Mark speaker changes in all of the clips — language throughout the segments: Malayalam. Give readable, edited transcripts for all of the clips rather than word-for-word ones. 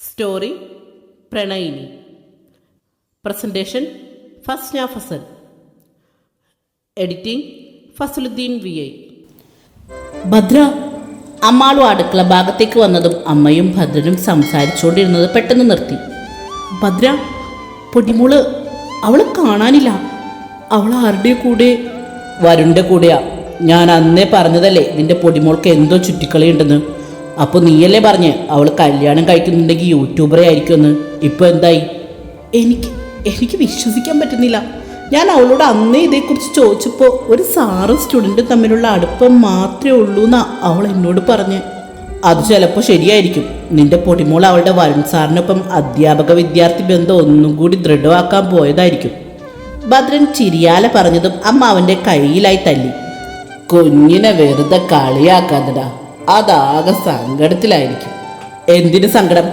Speaker 1: Story Pranayini. Presentation Fasna Fasal. Editing Fasaluddin VI. Bhadra. Ammalu അടുക്കള ഭാഗത്തേക്ക് വന്നതും അമ്മയും ഭദ്രനും സംസാരിച്ചുകൊണ്ടിരുന്നത് പെട്ടെന്ന് നിർത്തി. ഭദ്ര, പൊടിമോള് അവളെ കാണാനില്ല. അവൾ ആരുടെ കൂടെ? വരുണിൻ്റെ കൂടെയാ. ഞാൻ അന്നേ പറഞ്ഞതല്ലേ നിന്റെ പൊടിമോൾക്ക് എന്തോ ചുറ്റിക്കളിയുണ്ടെന്ന്. അപ്പോൾ നീയല്ലേ പറഞ്ഞ് അവൾ കല്യാണം കഴിക്കുന്നുണ്ടെങ്കിൽ യൂട്യൂബറെ ആയിരിക്കുമെന്ന്. ഇപ്പോൾ എന്തായി? എനിക്ക് വിശ്വസിക്കാൻ പറ്റുന്നില്ല. ഞാൻ അവളോട് അന്നേ ഇതേക്കുറിച്ച് ചോദിച്ചപ്പോൾ ഒരു സാറും സ്റ്റുഡൻറ്റും തമ്മിലുള്ള അടുപ്പം മാത്രമേ ഉള്ളൂ എന്നാണ് അവൾ എന്നോട് പറഞ്ഞ്. അത് ചിലപ്പോൾ ശരിയായിരിക്കും. നിന്റെ പൊടിമോൾ അവളുടെ വരുൺ സാറിനൊപ്പം അധ്യാപക വിദ്യാർത്ഥി ബന്ധം ഒന്നും കൂടി ദൃഢമാക്കാൻ പോയതായിരിക്കും. ഭദ്രൻ ചിരിയാലെ പറഞ്ഞതും അമ്മ അവൻ്റെ കയ്യിലായി തല്ലി. കുഞ്ഞിനെ വെറുതെ കളിയാക്കാതടാ, അതാകെ സങ്കടത്തിലായിരിക്കും. എന്തിനു സങ്കടം?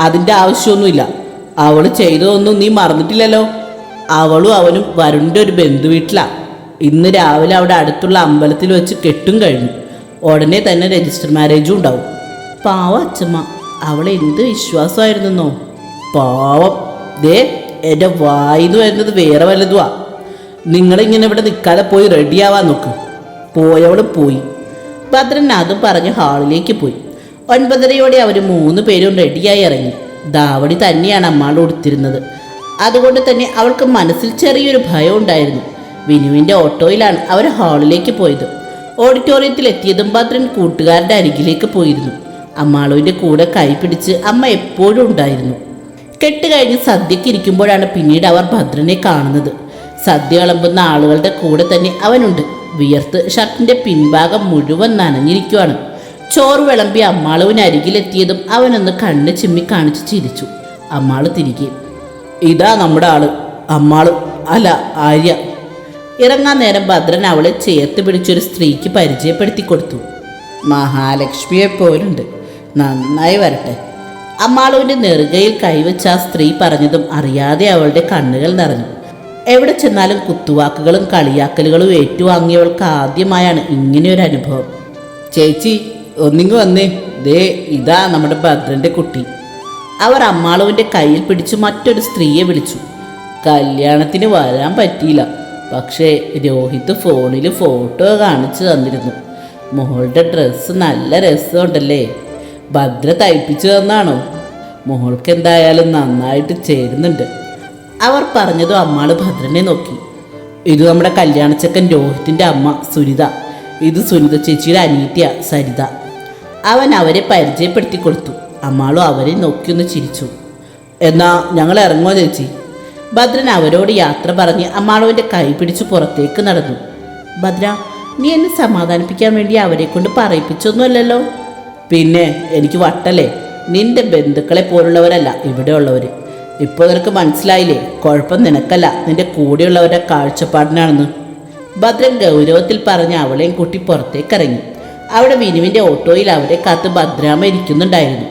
Speaker 1: അതിൻ്റെ ആവശ്യമൊന്നുമില്ല. അവൾ ചെയ്തതൊന്നും നീ മറന്നിട്ടില്ലല്ലോ. അവളും അവനും വരുണിൻ്റെ ഒരു ബന്ധുവീട്ടിലാണ്. ഇന്ന് രാവിലെ അവിടെ അടുത്തുള്ള അമ്പലത്തിൽ വെച്ച് കെട്ടും കഴിഞ്ഞു. ഉടനെ തന്നെ രജിസ്റ്റർ മാരേജും ഉണ്ടാവും. പാവം അച്ഛമ്മ, അവൾ എന്ത് വിശ്വാസമായിരുന്നോ. പാവം. ദേ എൻ്റെ വായിന്ന് വരുന്നത് വേറെ വല്ലതുവാ. നിങ്ങളിങ്ങനെ ഇവിടെ നിൽക്കാതെ പോയി റെഡിയാവാൻ നോക്ക്. പോയവൾ പോയി. ഭദ്രൻ അതും പറഞ്ഞ് ഹാളിലേക്ക് പോയി. 9:30 അവർ 3 പേരും റെഡിയായി ഇറങ്ങി. ധാവണി തന്നെയാണ് അമ്മാൾ ഉടുത്തിരുന്നത്. അതുകൊണ്ട് തന്നെ അവൾക്ക് മനസ്സിൽ ചെറിയൊരു ഭയം ഉണ്ടായിരുന്നു. വിനുവിൻ്റെ ഓട്ടോയിലാണ് അവർ ഹാളിലേക്ക് പോയത്. ഓഡിറ്റോറിയത്തിൽ എത്തിയതും ഭദ്രൻ കൂട്ടുകാരുടെ അരികിലേക്ക് പോയിരുന്നു. അമ്മാളുവിൻ്റെ കൂടെ കൈ പിടിച്ച് അമ്മ എപ്പോഴും ഉണ്ടായിരുന്നു. കെട്ട് കഴിഞ്ഞ് സദ്യക്ക് ഇരിക്കുമ്പോഴാണ് പിന്നീട് അവർ ഭദ്രനെ കാണുന്നത്. സദ്യ വിളമ്പുന്ന ആളുകളുടെ കൂടെ തന്നെ അവനുണ്ട്. വിയർത്ത് ഷർട്ടിൻ്റെ പിൻഭാഗം മുഴുവൻ നനഞ്ഞിരിക്കുവാണ്. ചോറ് വിളമ്പി അമ്മാളുവിന് അരികിലെത്തിയതും അവനൊന്ന് കണ്ണ് ചിമ്മി കാണിച്ച് ചിരിച്ചു. അമ്മാള് തിരികെ. ഇതാ നമ്മുടെ ആള്. അമ്മാള് അല്ല, ആര്യ. ഇറങ്ങാൻ നേരം ഭദ്രൻ അവളെ ചേർത്ത് പിടിച്ചൊരു സ്ത്രീക്ക് പരിചയപ്പെടുത്തി കൊടുത്തു. മഹാലക്ഷ്മിയെ പോലുണ്ട്. നന്നായി വരട്ടെ. അമ്മാളുവിൻ്റെ നെറുകയിൽ കൈവച്ച ആ സ്ത്രീ പറഞ്ഞതും അറിയാതെ അവളുടെ കണ്ണുകൾ നിറഞ്ഞു. എവിടെ ചെന്നാലും കുത്തുവാക്കുകളും കളിയാക്കലുകളും ഏറ്റുവാങ്ങിയവൾക്ക് ആദ്യമായാണ് ഇങ്ങനെയൊരു അനുഭവം. ചേച്ചി ഒന്നിങ്ങ് വന്നേ, ദേ ഇതാ നമ്മുടെ ഭദ്രൻ്റെ കുട്ടി. അവർ അമ്മാളുവിൻ്റെ കയ്യിൽ പിടിച്ച് മറ്റൊരു സ്ത്രീയെ വിളിച്ചു. കല്യാണത്തിന് വരാൻ പറ്റിയില്ല, പക്ഷേ രോഹിത് ഫോണിൽ ഫോട്ടോ കാണിച്ചു തന്നിരുന്നു. മോളുടെ ഡ്രസ്സ് നല്ല രസമുണ്ടല്ലേ. ഭദ്ര തയ്പ്പിച്ചു തന്നാണോ? മോൾക്ക് എന്തായാലും നന്നായിട്ട് ചേരുന്നുണ്ട്. അവർ പറഞ്ഞതും അമ്മാള് ഭദ്രനെ നോക്കി. ഇത് നമ്മുടെ കല്യാണച്ചക്കൻ രോഹിത്തിൻ്റെ അമ്മ സുനിത. ഇത് സുനിത ചേച്ചിയുടെ അനിയത്തിയ സരിത. അവൻ അവരെ പരിചയപ്പെടുത്തി കൊടുത്തു. അമ്മാളും അവരെ നോക്കിയൊന്ന് ചിരിച്ചു. എന്നാ ഞങ്ങൾ ഇറങ്ങുമോ ചേച്ചി? ഭദ്രൻ അവരോട് യാത്ര പറഞ്ഞ് അമ്മാളുവിൻ്റെ കൈ പിടിച്ച് പുറത്തേക്ക് നടന്നു. ഭദ്ര, നീ എന്നെ സമാധാനിപ്പിക്കാൻ വേണ്ടി അവരെ കൊണ്ട് പറയിപ്പിച്ചൊന്നുമല്ലല്ലോ? പിന്നെ എനിക്ക് വട്ടല്ലേ. നിന്റെ ബന്ധുക്കളെ പോലുള്ളവരല്ല ഇവിടെ ഉള്ളവർ. ഇപ്പോൾ നിനക്ക് മനസ്സിലായില്ലേ? കുഴപ്പം നിനക്കല്ല, നിന്റെ കൂടെയുള്ളവരുടെ കാഴ്ചപ്പാടിനാണെന്ന്. ഭദ്രൻ ഗൗരവത്തിൽ പറഞ്ഞ് അവളെയും കൂട്ടി പുറത്തേക്കിറങ്ങി. അവിടെ വിനുവിൻ്റെ ഓട്ടോയിൽ അവരെ കാത്ത് ഭദ്രാമ്മ ഇരിക്കുന്നുണ്ടായിരുന്നു.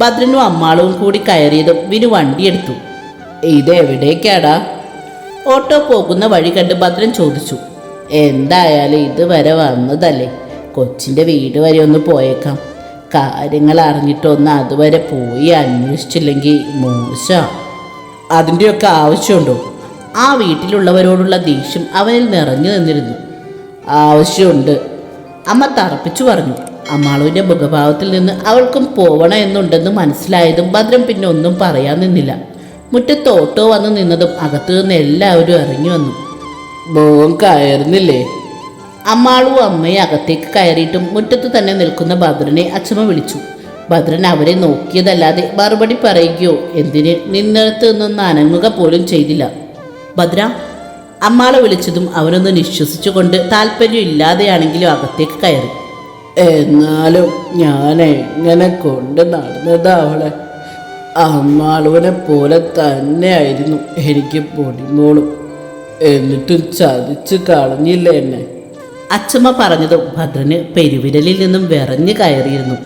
Speaker 1: ഭദ്രനും അമ്മാളും കൂടി കയറിയതും വിനു വണ്ടിയെടുത്തു. ഇതെവിടേക്കാടാ? ഓട്ടോ പോകുന്ന വഴി കണ്ട് ഭദ്രൻ ചോദിച്ചു. എന്തായാലും ഇതുവരെ വന്നതല്ലേ, കൊച്ചിൻ്റെ വീട് വരെ ഒന്ന് പോയേക്കാം. കാര്യങ്ങൾ അറിഞ്ഞിട്ടൊന്ന് അതുവരെ പോയി അന്വേഷിച്ചില്ലെങ്കിൽ മോശം. അതിൻ്റെയൊക്കെ ആവശ്യമുണ്ടോ? ആ വീട്ടിലുള്ളവരോടുള്ള ദേഷ്യം അവനിൽ നിറഞ്ഞു നിന്നിരുന്നു. ആവശ്യമുണ്ട്, അമ്മ തറപ്പിച്ചു പറഞ്ഞു. അമ്മാളുവിൻ്റെ മുഖഭാവത്തിൽ നിന്ന് അവൾക്കും പോവണം എന്നുണ്ടെന്ന് മനസ്സിലായതും ഭദ്രൻ പിന്നെ ഒന്നും പറയാൻ നിന്നില്ല. മുറ്റത്ത് ഓട്ടോ വന്ന് നിന്നതും അകത്തു നിന്ന് എല്ലാവരും ഇറങ്ങി വന്നു. മോൻ കയറുന്നില്ലേ? അമ്മാളും അമ്മയെ അകത്തേക്ക് കയറിയിട്ടും മുറ്റത്ത് തന്നെ നിൽക്കുന്ന ഭദ്രനെ അച്ഛമ്മ വിളിച്ചു. ഭദ്രൻ അവരെ നോക്കിയതല്ലാതെ മറുപടി പറയുകയോ എന്തിന് നിന്നിടത്ത് നിന്നൊന്ന് അനങ്ങുക പോലും ചെയ്തില്ല. ഭദ്ര, അമ്മാളെ വിളിച്ചതും അവനൊന്ന് നിശ്വസിച്ചുകൊണ്ട് താല്പര്യമില്ലാതെയാണെങ്കിലും അകത്തേക്ക് കയറി. എന്നാലും ഞാൻ എങ്ങനെ കൊണ്ട് നടന്നതാ അവളെ. അമ്മാളുവിനെ പോലെ തന്നെയായിരുന്നു എനിക്ക് പൊടിമോളും. എന്നിട്ടും ചതിച്ച് കളഞ്ഞില്ല എന്നെ. അച്ഛമ്മ പറഞ്ഞതും ഭദ്രന് പെരുവിരലിൽ നിന്നും വിറഞ്ഞു കയറിയിരുന്നു.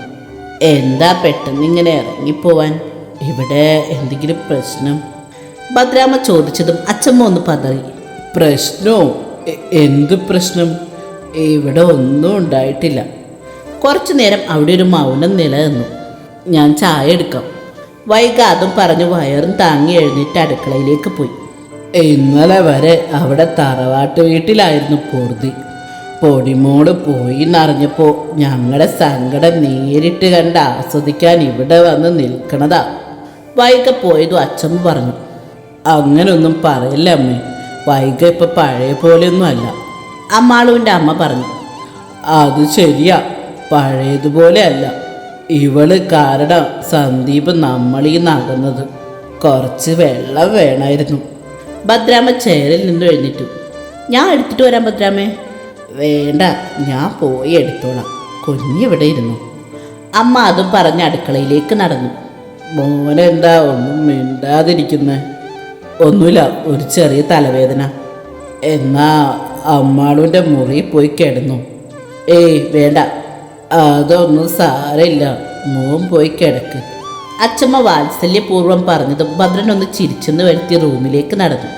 Speaker 1: എന്താ പെട്ടെന്നിങ്ങനെ ഇറങ്ങിപ്പോവാൻ? ഇവിടെ എന്തെങ്കിലും പ്രശ്നം? ഭദ്രാമ്മ ചോദിച്ചതും അച്ഛമ്മ ഒന്ന് പതറി. പ്രശ്നമോ? എന്ത് പ്രശ്നം? ഇവിടെ ഒന്നും ഉണ്ടായിട്ടില്ല. കുറച്ചു നേരം അവിടെ ഒരു മൗനം നിലനിന്നു. ഞാൻ ചായ എടുക്കാം. വൈക അതും പറഞ്ഞു വയറും താങ്ങി എഴുന്നേറ്റ് അടുക്കളയിലേക്ക് പോയി. ഇന്നലെ വരെ അവിടെ തറവാട്ട് വീട്ടിലായിരുന്നു പൊറുതി. പൊടിമോള് പോയി എന്നറിഞ്ഞപ്പോൾ ഞങ്ങളുടെ സങ്കടം നേരിട്ട് കണ്ട് ആസ്വദിക്കാൻ ഇവിടെ വന്ന് നിൽക്കണതാ. വൈക പോയതും അച്ഛമ്മ പറഞ്ഞു. അങ്ങനൊന്നും പറയില്ല അമ്മേ, വൈക ഇപ്പം പഴയ പോലെയൊന്നും അല്ല. അമ്മാളുവിൻ്റെ അമ്മ പറഞ്ഞു. അത് ശരിയാ, പഴയതുപോലെ അല്ല. ഇവള് കാരണം സന്ദീപ് നമ്മളീ നകന്നത്. കുറച്ച് വെള്ളം വേണമായിരുന്നു. ഭദ്രാമ്മ ചെയറിൽ നിന്ന് എഴുന്നേറ്റു. ഞാൻ എടുത്തിട്ട് വരാം ഭദ്രാമ്മേ. വേണ്ട, ഞാൻ പോയി എടുത്തോളാം, കുഞ്ഞിവിടെ ഇരുന്നു. അമ്മ അതും പറഞ്ഞ് അടുക്കളയിലേക്ക് നടന്നു. മോനെന്താ ഒന്നും മിണ്ടാതിരിക്കുന്നേ? ഒന്നുമില്ല, ഒരു ചെറിയ തലവേദന. എന്നാ അമ്മാളുവിൻ്റെ മുറിയിൽ പോയി കിടന്നു. ഏയ് വേണ്ട, അതൊന്നും സാരമില്ല, മോൻ പോയി കിടക്ക്. അച്ഛമ്മ വാത്സല്യപൂർവ്വം പറഞ്ഞതും ഭദ്രനൊന്ന് ചിരിച്ചെന്ന് വരുത്തി റൂമിലേക്ക് നടന്നു.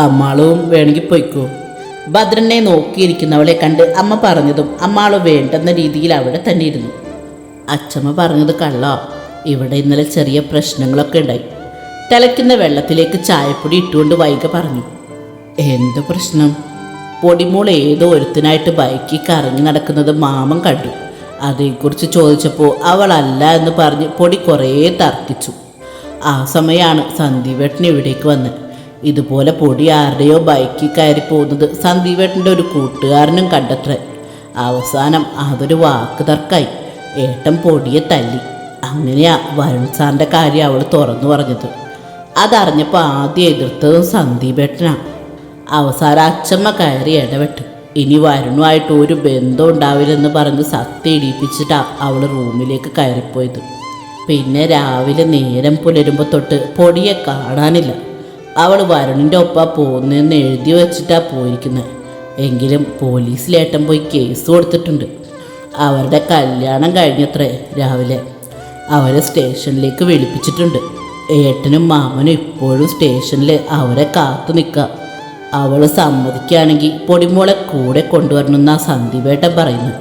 Speaker 1: അമ്മാളും വേണമെങ്കിൽ പോയിക്കോ. ഭദ്രനെ നോക്കിയിരിക്കുന്നവളെ കണ്ട് അമ്മ പറഞ്ഞതും അമ്മാള് വേണ്ടെന്ന രീതിയിൽ അവിടെ തന്നെ ഇരുന്നു. അച്ഛമ്മ പറഞ്ഞത് കള്ളോ. ഇവിടെ ഇന്നലെ ചെറിയ പ്രശ്നങ്ങളൊക്കെ ഉണ്ടായി. തിളയ്ക്കുന്ന വെള്ളത്തിലേക്ക് ചായപ്പൊടി ഇട്ടുകൊണ്ട് വൈക പറഞ്ഞു. എന്ത് പ്രശ്നം? പൊടിമോൾ ഏതോ ഒരുത്തനായിട്ട് ബൈക്കിൽ കറങ്ങി നടക്കുന്നത് മാമൻ കണ്ടു. അതേക്കുറിച്ച് ചോദിച്ചപ്പോൾ അവളല്ല എന്ന് പറഞ്ഞ് പൊടി കുറേ തർക്കിച്ചു. ആ സമയമാണ് സന്ദീപേട്ടൻ ഇവിടേക്ക് വന്നത്. ഇതുപോലെ പൊടി ആരുടെയോ ബൈക്കിൽ കയറി പോകുന്നത് സന്ദീപേട്ടൻ്റെ ഒരു കൂട്ടുകാരനും കണ്ടത്രേ. അവസാനം അതൊരു വാക്ക് തർക്കായി. ഏട്ടൻ പൊടിയെ തല്ലി. അങ്ങനെയാ വരുൺ സാറിൻ്റെ കാര്യം അവൾ തുറന്നു പറഞ്ഞത്. അതറിഞ്ഞപ്പോൾ ആദ്യം എതിർത്തതും സന്ദീപേട്ടനാണ്. അവസാനം അച്ഛമ്മ കയറി ഇടപെട്ടു. ഇനി വരുണുമായിട്ട് ഒരു ബന്ധം ഉണ്ടാവില്ലെന്ന് പറഞ്ഞ് സത്യം ഇടിപ്പിച്ചിട്ടാണ് അവൾ റൂമിലേക്ക് കയറിപ്പോയത്. പിന്നെ രാവിലെ നേരം പുലരുമ്പോൾ തൊട്ട് പൊടിയെ കാണാനില്ല. അവൾ വരുണിൻ്റെ ഒപ്പം പോകുന്നതെന്ന് എഴുതി വെച്ചിട്ടാണ് പോയിരിക്കുന്നത്. എങ്കിലും പോലീസിലേട്ടൻ പോയി കേസ് കൊടുത്തിട്ടുണ്ട്. അവരുടെ കല്യാണം കഴിഞ്ഞത്രേ രാവിലെ. അവരെ സ്റ്റേഷനിലേക്ക് വിളിപ്പിച്ചിട്ടുണ്ട്. ഏട്ടനും മാമനും ഇപ്പോഴും സ്റ്റേഷനിൽ അവരെ കാത്തു നിൽക്കുക. അവൾ സമ്മതിക്കുകയാണെങ്കിൽ പൊടിമോളെ കൂടെ കൊണ്ടുവരണമെന്നാ സന്ദീപേട്ടൻ പറയുന്നത്.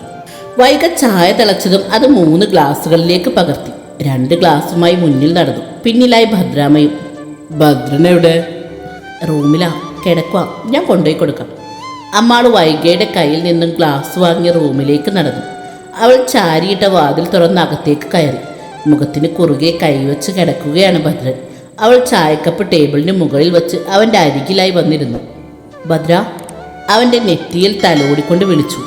Speaker 1: വൈക ചായ തിളച്ചതും അത് 3 ഗ്ലാസ്സുകളിലേക്ക് പകർത്തി. 2 ഗ്ലാസ്സുമായി മുന്നിൽ നടന്നു. പിന്നിലായി ഭദ്രാമയും. ഭദ്രനെവിടെ? റൂമിലാ കിടക്കുക, ഞാൻ കൊണ്ടുപോയി കൊടുക്കാം. അമ്മാൾ വൈകയുടെ കയ്യിൽ നിന്നും ഗ്ലാസ് വാങ്ങി റൂമിലേക്ക് നടന്നു. അവൾ ചാരിയിട്ട വാതിൽ തുറന്ന് അകത്തേക്ക് കയറി. മുഖത്തിന് കുറുകെ കൈവച്ച് കിടക്കുകയാണ് ഭദ്രൻ. അവൾ ചായക്കപ്പ് ടേബിളിന് മുകളിൽ വെച്ച് അവൻ്റെ അരികിലായി വന്നിരുന്നു. ഭദ്ര, അവൻ്റെ നെറ്റിയിൽ തലോടിക്കൊണ്ട് വിളിച്ചു.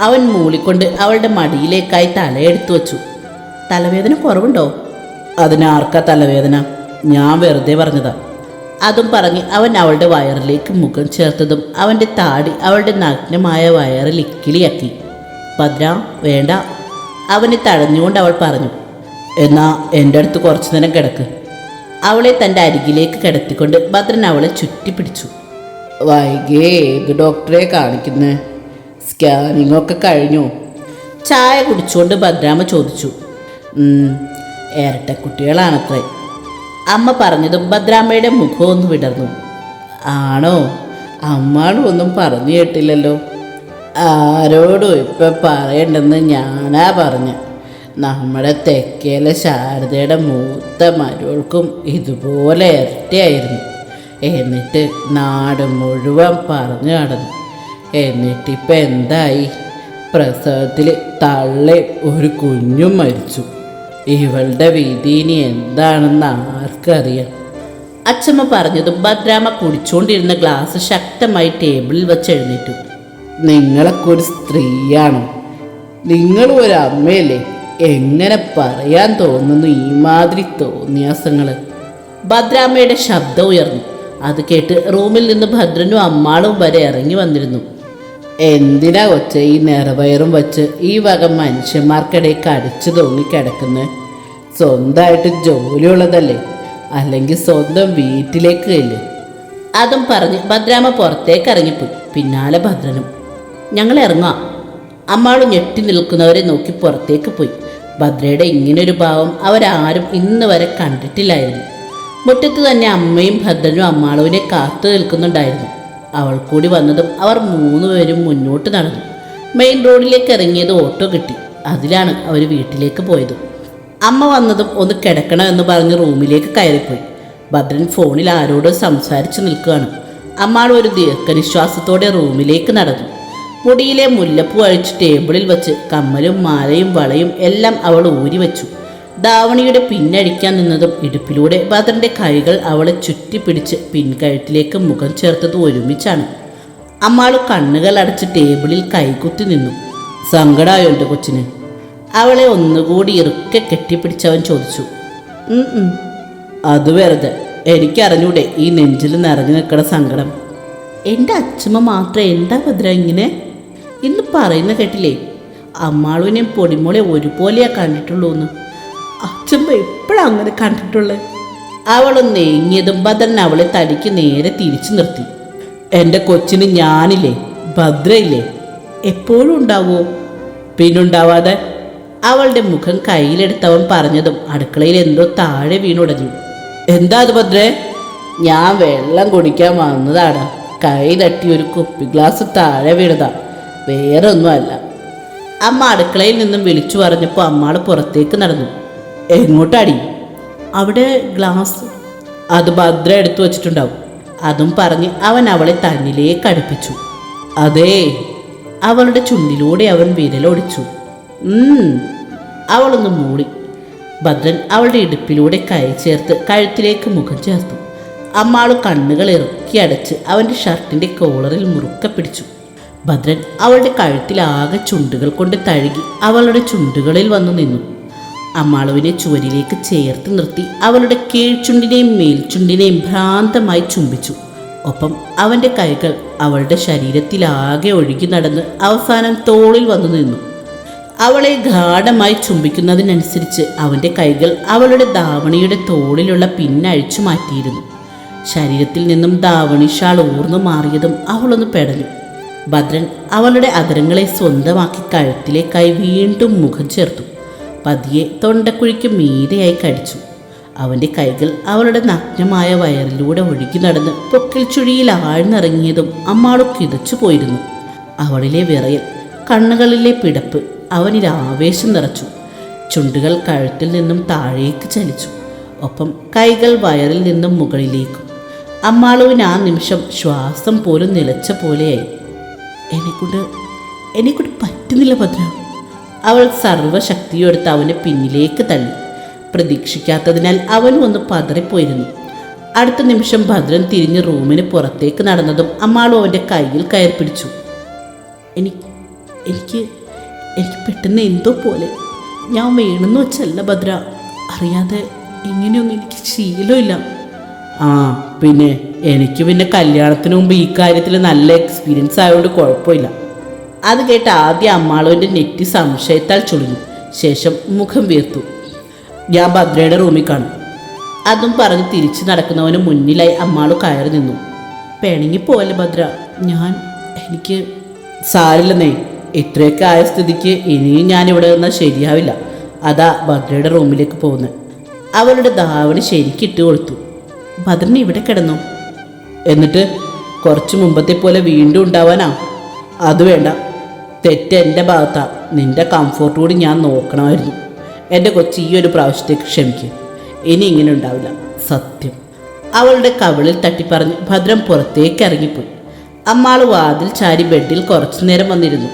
Speaker 1: അവൻ മൂളിക്കൊണ്ട് അവളുടെ മടിയിലേക്കായി തലയെടുത്തു വച്ചു. തലവേദന കുറവുണ്ടോ? അതിനാർക്കാ തലവേദന? ഞാൻ വെറുതെ പറഞ്ഞതാ. അതും പറഞ്ഞ് അവൻ അവളുടെ വയറിലേക്ക് മുഖം ചേർത്തതും അവൻ്റെ താടി അവളുടെ നഗ്നമായ വയറിൽ ഇക്കിളിയാക്കി. ഭദ്ര വേണ്ട, അവനെ തടഞ്ഞുകൊണ്ട് അവൾ പറഞ്ഞു. എന്നാ എൻ്റെ അടുത്ത് കുറച്ചു നേരം കിടക്ക്. അവളെ തൻ്റെ അരികിലേക്ക് കിടത്തിക്കൊണ്ട് ഭദ്രൻ അവളെ ചുറ്റിപ്പിടിച്ചു. വൈകിയേ ഏത് ഡോക്ടറെ കാണിക്കുന്നേ? സ്കാനിങ് ഒക്കെ കഴിഞ്ഞു. ചായ കുടിച്ചുകൊണ്ട് ഭദ്രാമ്മ ചോദിച്ചു. ഇരട്ടക്കുട്ടികളാണത്രേ. അമ്മ പറഞ്ഞതും ഭദ്രാമ്മയുടെ മുഖമൊന്ന് വിടർന്നു. ആണോ? അമ്മാളും ഒന്നും പറഞ്ഞു കേട്ടില്ലല്ലോ. ആരോടും ഇപ്പം പറയണ്ടെന്ന് ഞാനാ പറഞ്ഞ. നമ്മുടെ തെക്കേലെ ശാരദയുടെ മൂത്ത മരുവൾക്കും ഇതുപോലെ ഇരട്ടയായിരുന്നു. എന്നിട്ട് നാട് മുഴുവൻ പറഞ്ഞു നടന്നു. എന്നിട്ടിപ്പം എന്തായി? പ്രസവത്തിൽ തള്ളി ഒരു കുഞ്ഞും മരിച്ചു. ഇവളുടെ വിധി ഇനി എന്താണെന്ന് ആർക്കറിയാം. അച്ഛമ്മ പറഞ്ഞതും ഭദ്രാമ്മ കുടിച്ചുകൊണ്ടിരുന്ന ഗ്ലാസ് ശക്തമായി ടേബിളിൽ വെച്ച് എഴുന്നേറ്റു. നിങ്ങളൊക്കെ ഒരു സ്ത്രീയാണോ? നിങ്ങളും ഒരു അമ്മയല്ലേ? എങ്ങനെ പറയാൻ തോന്നുന്നു ഈ മാതിരി തോന്നിയാസങ്ങൾ? ഭദ്രാമ്മയുടെ ശബ്ദം ഉയർന്നു. അത് കേട്ട് റൂമിൽ നിന്ന് ഭദ്രനും അമ്മാളും വരെ ഇറങ്ങി വന്നിരുന്നു. എന്തിനാ കൊച്ച ഈ നിറവയറും വച്ച് ഈ വക മനുഷ്യന്മാർക്കിടയ്ക്ക് അടിച്ചു തോന്നിക്കിടക്കുന്നത്? സ്വന്തമായിട്ട് ജോലിയുള്ളതല്ലേ? അല്ലെങ്കിൽ സ്വന്തം വീട്ടിലേക്ക് ഇല്ലേ? അതും പറഞ്ഞ് ഭദ്രാമ്മ പുറത്തേക്ക് ഇറങ്ങിപ്പോയി. പിന്നാലെ ഭദ്രനും. ഞങ്ങൾ ഇറങ്ങാം. അമ്മാള് ഞെട്ടി നിൽക്കുന്നവരെ നോക്കി പുറത്തേക്ക് പോയി. ഭദ്രയുടെ ഇങ്ങനൊരു ഭാവം അവരാരും ഇന്ന് വരെ കണ്ടിട്ടില്ലായിരുന്നു. മുറ്റത്ത് തന്നെ അമ്മയും ഭദ്രനും അമ്മാളുവിനെ കാത്തു നിൽക്കുന്നുണ്ടായിരുന്നു. അവൾ കൂടി വന്നതും അവർ 3 പേരും മുന്നോട്ട് നടന്നു. മെയിൻ റോഡിലേക്ക് ഇറങ്ങിയത് ഓട്ടോ കിട്ടി. അതിലാണ് അവർ വീട്ടിലേക്ക് പോയത്. അമ്മ വന്നതും ഒന്ന് കിടക്കണമെന്ന് പറഞ്ഞ് റൂമിലേക്ക് കയറിപ്പോയി. ഭദ്രൻ ഫോണിൽ ആരോട് സംസാരിച്ചു നിൽക്കുകയാണ്. അമ്മാൾ ഒരു ദീർഘനിശ്വാസത്തോടെ റൂമിലേക്ക് നടന്നു. മുടിയിലെ മുല്ലപ്പൂ അഴിച്ച് ടേബിളിൽ വെച്ച് കമ്മലും മാലയും വളയും എല്ലാം അവൾ ഊരി വെച്ചു. ധാവണിയുടെ പിന്നഴിക്കാൻ നിന്നതും ഇടുപ്പിലൂടെ ഭദ്രൻ്റെ കൈകൾ അവളെ ചുറ്റിപ്പിടിച്ച് പിൻകഴുത്തിലേക്ക് മുഖം ചേർത്തത് ഒരുമിച്ചാണ്. അമ്മാൾ കണ്ണുകൾ അടച്ച് ടേബിളിൽ കൈകുത്തി നിന്നു. സങ്കടമായോ എൻ്റെ കൊച്ചിന്? അവളെ ഒന്നുകൂടി ഇറുക്കെ കെട്ടിപ്പിടിച്ചവൻ ചോദിച്ചു. അത് വെറുതെ, എനിക്കറിഞ്ഞൂടെ ഈ നെഞ്ചിൽ നിറഞ്ഞു നിൽക്കണ സങ്കടം. എൻ്റെ അച്ഛമ്മ മാത്രം എന്താ ഭദ്ര ഇങ്ങനെ? ഇന്ന് പറയുന്ന കേട്ടില്ലേ, അമ്മാളുവിനെയും പൊടിമോളെ ഒരുപോലെയാ കണ്ടിട്ടുള്ളൂ എന്ന്. അച്ഛമ്മ എപ്പോഴാണ് അങ്ങനെ കണ്ടിട്ടുള്ളത്? അവളൊന്ന് ഏങ്ങിയതും ഭദ്രൻ അവളെ തടിക്ക് നേരെ തിരിച്ചു നിർത്തി. എൻ്റെ കൊച്ചിന് ഞാനില്ലേ, ഭദ്രയില്ലേ, എപ്പോഴും ഉണ്ടാവുമോ? പിന്നുണ്ടാവാതെ. അവളുടെ മുഖം കയ്യിലെടുത്തവൻ പറഞ്ഞതും അടുക്കളയിൽ എന്തോ താഴെ വീണുടഞ്ഞു. എന്താ അത് ഭദ്രേ? ഞാൻ വെള്ളം കുടിക്കാൻ വന്നതാടാ. കൈ തട്ടി ഒരു കുപ്പി ഗ്ലാസ് താഴെ വീണതാ, വേറെ ഒന്നുമല്ല. അമ്മ അടുക്കളയിൽ നിന്നും വിളിച്ചു പറഞ്ഞപ്പോൾ അമ്മാൾ പുറത്തേക്ക് നടന്നു. എങ്ങോട്ടാടി? അവിടെ ഗ്ലാസ്. അത് ഭദ്ര എടുത്തു വച്ചിട്ടുണ്ടാവും. അതും പറഞ്ഞ് അവൻ അവളെ തന്നിലേക്ക് അടുപ്പിച്ചു. അതേ. അവളുടെ ചുണ്ടിലൂടെ അവൻ വിരലൊടിച്ചു. അവളൊന്ന് മൂളി. ഭദ്രൻ അവളുടെ ഇടുപ്പിലൂടെ കൈ ചേർത്ത് കഴുത്തിലേക്ക് മുഖം ചേർത്തു. അമ്മാള് കണ്ണുകൾ ഇറുക്കി അടച്ച് അവൻ്റെ ഷർട്ടിൻ്റെ കോളറിൽ മുറുക്കെ പിടിച്ചു. ഭദ്രൻ അവളുടെ കഴുത്തിലാകെ ചുണ്ടുകൾ കൊണ്ട് തഴുകി അവളുടെ ചുണ്ടുകളിൽ വന്നു നിന്നു. അമ്മാളുവിനെ ചുവരിലേക്ക് ചേർത്ത് നിർത്തി അവളുടെ കീഴ്ചുണ്ടിനെയും മേൽചുണ്ടിനെയും ഭ്രാന്തമായി ചുംബിച്ചു. ഒപ്പം അവൻ്റെ കൈകൾ അവളുടെ ശരീരത്തിലാകെ ഒഴുകി നടന്ന് അവസാനം തോളിൽ വന്നു നിന്നു. അവളെ ഗാഢമായി ചുംബിക്കുന്നതിനനുസരിച്ച് അവൻ്റെ കൈകൾ അവളുടെ ധാവണിയുടെ തോളിലുള്ള പിന്നഴിച്ചു മാറ്റിയിരുന്നു. ശരീരത്തിൽ നിന്നും ധാവണി ഷാൾ ഊർന്നു മാറിയതും അവളൊന്ന് പെടഞ്ഞു. ഭദ്രൻ അവളുടെ അധരങ്ങളെ സ്വന്തമാക്കി കഴുത്തിലേക്കായി വീണ്ടും മുഖം ചേർത്തു. പതിയെ തൊണ്ടക്കുഴിക്ക് മീതെയായി കടിച്ചു. അവൻ്റെ കൈകൾ അവളുടെ നഗ്നമായ വയറിലൂടെ ഒഴുകി നടന്ന് പൊക്കിൽ ചുഴിയിൽ ആഴ്ന്നിറങ്ങിയതും അമ്മാളു കിതച്ചു പോയിരുന്നു. അവളിലെ വിറയൽ, കണ്ണുകളിലെ പിടപ്പ് അവനിൽ ആവേശം നിറച്ചു. ചുണ്ടുകൾ കഴുത്തിൽ നിന്നും താഴേക്ക് ചലിച്ചു. ഒപ്പം കൈകൾ വയറിൽ നിന്നും മുകളിലേക്കും. അമ്മാളുവിന് ആ നിമിഷം ശ്വാസം പോലും നിലച്ച പോലെയായി. എന്നെക്കൊണ്ട് പറ്റുന്നില്ല ഭദ്ര. അവൾ സർവ്വശക്തിയെടുത്ത് അവനെ പിന്നിലേക്ക് തള്ളി. പ്രതീക്ഷിക്കാത്തതിനാൽ അവനും ഒന്ന് പതറിപ്പോയിരുന്നു. അടുത്ത നിമിഷം ഭദ്രൻ തിരിഞ്ഞ് റൂമിന് പുറത്തേക്ക് നടന്നതും അമ്മാളും അവൻ്റെ കയ്യിൽ കയറി പിടിച്ചു. എനിക്ക് പെട്ടെന്ന് എന്തോ പോലെ. ഞാൻ വേണമെന്ന് വെച്ചല്ല ഭദ്ര, അറിയാതെ ഇങ്ങനെയൊന്നും എനിക്ക് ശീലമില്ല. പിന്നെ എനിക്ക് കല്യാണത്തിന് മുമ്പ് ഈ കാര്യത്തിൽ നല്ല എക്സ്പീരിയൻസ് ആയതുകൊണ്ട് കുഴപ്പമില്ല. അത് കേട്ട് ആദ്യം അമ്മാളുവിൻ്റെ നെറ്റി സംശയത്താൽ ചുളിഞ്ഞു. ശേഷം മുഖം വീർത്തു. ഞാൻ ഭദ്രയുടെ റൂമിൽ കാണും. അതും പറഞ്ഞ് തിരിച്ചു നടക്കുന്നവന് മുന്നിലായി അമ്മാളു കയറി നിന്നു. പിണങ്ങിപ്പോലെ ഭദ്ര, എനിക്ക് സാരില്ലെന്നേ. ഇത്രയൊക്കെ ആയ സ്ഥിതിക്ക് ഇനിയും ഞാനിവിടെ നിന്നാൽ ശരിയാവില്ല. അതാ ഭദ്രയുടെ റൂമിലേക്ക് പോകുന്നത്. അവളുടെ ധാവണി ശരിക്കിട്ട് കൊടുത്തു. ഭദ്രൻ ഇവിടെ കിടന്നു. എന്നിട്ട് കുറച്ച് മുമ്പത്തെ പോലെ വീണ്ടും ഉണ്ടാവാനാ? അത് വേണ്ട, തെറ്റ് എൻ്റെ ഭാഗത്താ. നിൻ്റെ കംഫോർട്ട് കൂടി ഞാൻ നോക്കണമായിരുന്നു. എൻ്റെ കൊച്ചി ഈ ഒരു പ്രാവശ്യത്തേക്ക് ക്ഷമിക്കും. ഇനി ഇങ്ങനെ ഉണ്ടാവില്ല, സത്യം. അവളുടെ കവിളിൽ തട്ടിപ്പറഞ്ഞ് ഭദ്രൻ പുറത്തേക്ക് ഇറങ്ങിപ്പോയി. അമ്മാൾ വാതിൽ ചാരി ബെഡിൽ കുറച്ചു നേരം വന്നിരുന്നു.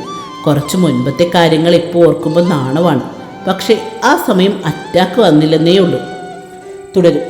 Speaker 1: കുറച്ച് മുൻപത്തെ കാര്യങ്ങൾ ഇപ്പോൾ ഓർക്കുമ്പോൾ നാണമാണ്. പക്ഷേ ആ സമയം അറ്റാക്ക് വന്നില്ലെന്നേ ഉള്ളൂ. തുടരും.